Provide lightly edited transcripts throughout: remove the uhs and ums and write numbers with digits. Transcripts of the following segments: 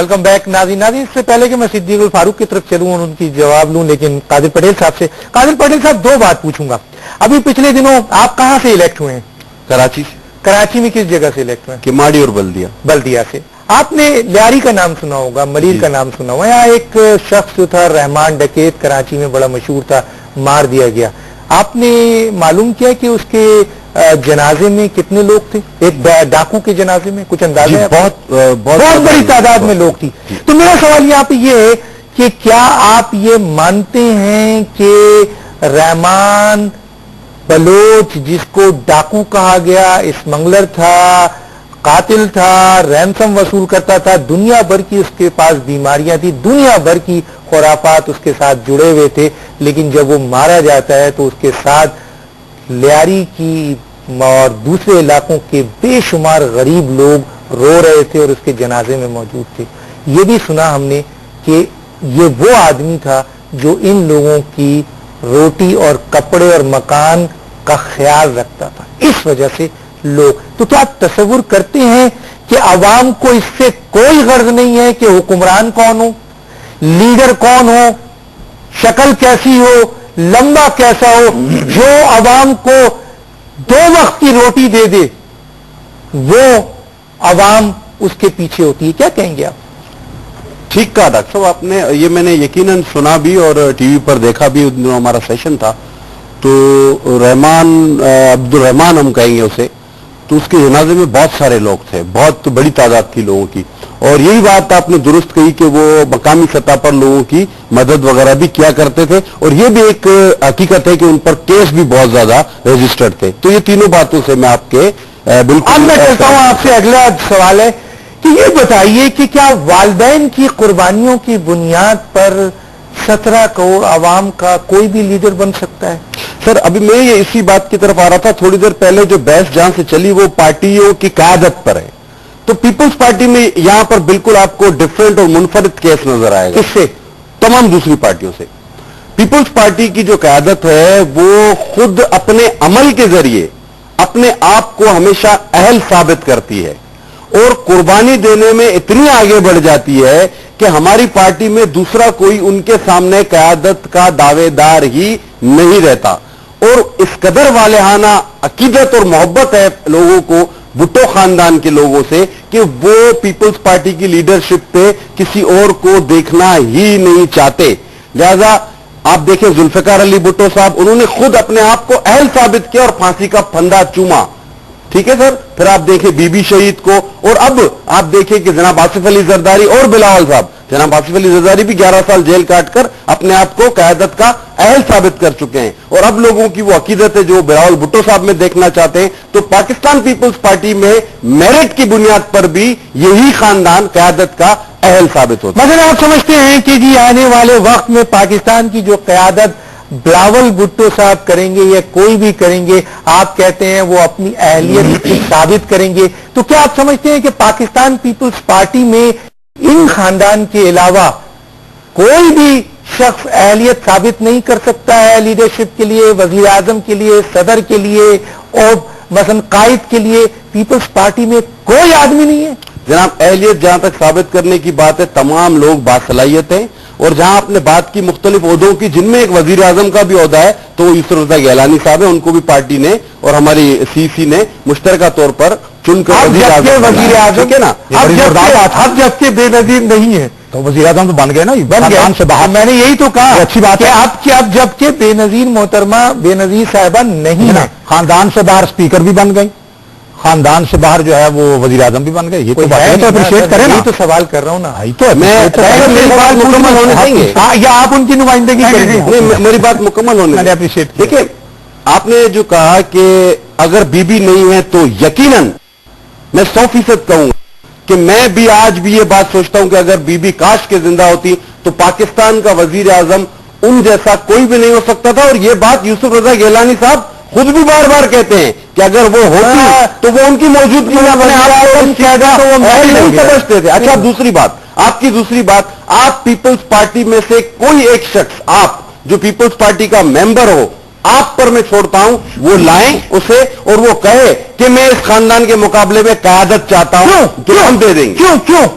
Welcome back नाज़रीन। इससे पहले कि मैं सिद्दीक फारूक की तरफ चलूं और उनकी जवाब लूं, लेकिन कादिर पटेल साहब से, कादिर पटेल साहब दो बात पूछूंगा। अभी पिछले दिनों आप कहां से इलेक्ट हुए हैं? कराची से। कराची में किस जगह से इलेक्ट हुए? किमाड़ी और बल्दिया। बल्दिया से। आपने लियारी का नाम सुना होगा, मलिर का नाम सुना होगा। यहाँ एक शख्स जो था रहमान डकैत, कराची में बड़ा मशहूर था, मार दिया गया। आपने मालूम किया कि उसके जनाजे में कितने लोग थे? एक डाकू के जनाजे में कुछ अंदाजा है? बहुत बड़ी तादाद में लोग थी। तो मेरा सवाल यहाँ पे ये है कि क्या आप ये मानते हैं कि रहमान बलोच, जिसको डाकू कहा गया, स्मगलर था, कातिल था, रैंसम वसूल करता था, दुनिया भर की उसके पास बीमारियां थी, दुनिया भर की खुराफात उसके साथ जुड़े हुए थे, लेकिन जब वो मारा जाता है तो उसके साथ लियारी की और दूसरे इलाकों के बेशुमार गरीब लोग रो रहे थे और उसके जनाजे में मौजूद थे। ये भी सुना हमने कि ये वो आदमी था जो इन लोगों की रोटी और कपड़े और मकान का ख्याल रखता था। इस वजह से लोग, तो क्या आप तसव्वुर करते हैं कि अवाम को इससे कोई गर्ज नहीं है कि हुक्मरान कौन हो, लीडर कौन हो, शक्ल कैसी हो, लंबा कैसा हो, जो अवाम को दो वक्त की रोटी दे दे वो अवाम उसके पीछे होती है? क्या कहेंगे आप? ठीक कहा डॉक्टर साहब आपने, ये मैंने यकीनन सुना भी और टीवी पर देखा भी। उस दिनों हमारा सेशन था तो रहमान, अब्दुल रहमान हम कहेंगे उसे, तो उसके जनाजे में बहुत सारे लोग थे, बहुत बड़ी तादाद थी लोगों की। और यही बात आपने दुरुस्त कही कि वो मकामी सतह पर लोगों की मदद वगैरह भी किया करते थे, और ये भी एक हकीकत है कि उन पर केस भी बहुत ज्यादा रजिस्टर्ड थे। तो ये तीनों बातों से मैं आपके बिल्कुल। अब मैं कहता हूं आपसे अगला सवाल है कि ये बताइए कि क्या वालिदैन की कुर्बानियों की बुनियाद पर 17 करोड़ आवाम का कोई भी लीडर बन सकता है? सर अभी मैं ये इसी बात की तरफ आ रहा था थोड़ी देर पहले। जो बहस जहां से चली वो पार्टियों की क़यादत पर है, तो पीपल्स पार्टी में यहां पर बिल्कुल आपको डिफरेंट और मुनफरिद केस नजर आएगा। किससे? तमाम दूसरी पार्टियों से। पीपल्स पार्टी की जो क़यादत है वो खुद अपने अमल के जरिए अपने आप को हमेशा अहल साबित करती है और कुर्बानी देने में इतनी आगे बढ़ जाती है कि हमारी पार्टी में दूसरा कोई उनके सामने क़यादत का दावेदार ही नहीं रहता। और इस कदर वालेहाना अकीदत और मोहब्बत है लोगों को भुट्टो खानदान के लोगों से कि वो पीपल्स पार्टी की लीडरशिप पे किसी और को देखना ही नहीं चाहते। लिहाजा आप देखें जुल्फिकार अली भुट्टो साहब, उन्होंने खुद अपने आप को अहल साबित किया और फांसी का फंदा चूमा। ठीक है सर। फिर आप देखें बीबी शहीद को, और अब आप देखें कि जनाब आसिफ अली जरदारी और बिलावल साहब, जनाब आसिफ अली जरदारी भी 11 साल जेल काटकर अपने आप को क़यादत का अहल साबित कर चुके हैं। और अब लोगों की वो अकीदत है जो बिलावल भुट्टो साहब में देखना चाहते हैं। तो पाकिस्तान पीपल्स पार्टी में मेरिट की बुनियाद पर भी यही खानदान क़यादत का अहल साबित होता है। मतलब आप समझते हैं कि जी आने वाले वक्त में पाकिस्तान की जो क़यादत बिलावल भुट्टो साहब करेंगे या कोई भी करेंगे, आप कहते हैं वो अपनी अहलियत साबित करेंगे। तो क्या आप समझते हैं कि पाकिस्तान पीपल्स पार्टी में इन खानदान के अलावा कोई भी शख्स अहलियत साबित नहीं कर सकता है लीडरशिप के लिए, वजीर आजम के लिए, सदर के लिए और मसलन कायद के लिए? पीपल्स पार्टी में कोई आदमी नहीं है? जनाब अहलियत जहां तक साबित करने की बात है, तमाम लोग बासलाहियत हैं। और जहां आपने बात की मुख्तलिफ ओहदों की, जिनमें एक वजीर आजम का भी ओहदा है, तो यूसुफ रजा गैलानी साहब है, उनको भी पार्टी ने और हमारी सीसी ने मुश्तरका तौर पर चुनकर वजीर आजम के ना। अब जबकि बेनजीर नहीं है तो वजीर आजम तो बन गए ना, बन गए से बाहर। मैंने यही तो कहा, अच्छी बात है। अब जबकि बेनजीर मोहतरमा बेनजीर साहिबा नहीं है, खानदान से बाहर स्पीकर भी बन गई, खानदान से बाहर जो है वो वजीर आजम भी बन गए। ये तो बात है, तो अप्रिशिएट करें ना। तो सवाल कर रहा हूं ना, तो मेरी बात मुकम्मल होने देंगे या आप उनकी नुमाइंदगी करेंगे? मेरी बात मुकम्मल होने, मैंने अप्रिशिएट। देखिए आपने जो कहा कि अगर बीबी नहीं है तो यकीनन मैं 100% कहूंगा कि मैं भी आज भी ये बात सोचता हूं कि अगर बीबी काश के जिंदा होती तो पाकिस्तान का वजीर आजम उन जैसा कोई भी नहीं हो सकता था। और ये बात यूसुफ रजा गैलानी साहब खुद भी बार बार कहते हैं कि अगर वो होती तो वो उनकी मौजूदगी में अपने आप को नहीं समझते थे। अच्छा दूसरी बात, आपकी दूसरी बात, आप पीपल्स पार्टी में से कोई एक शख्स, आप जो पीपल्स पार्टी का मेंबर हो, आप पर मैं छोड़ता हूं, वो लाएं उसे और वो कहे कि मैं इस खानदान के मुकाबले में क़यादत चाहता हूं, तो हम दे देंगे। क्यों?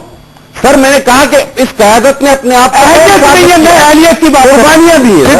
سر میں نے کہا کہ اس قیادت نے اپنے آپ اہلیت کی بات قربانیاں دی ہے.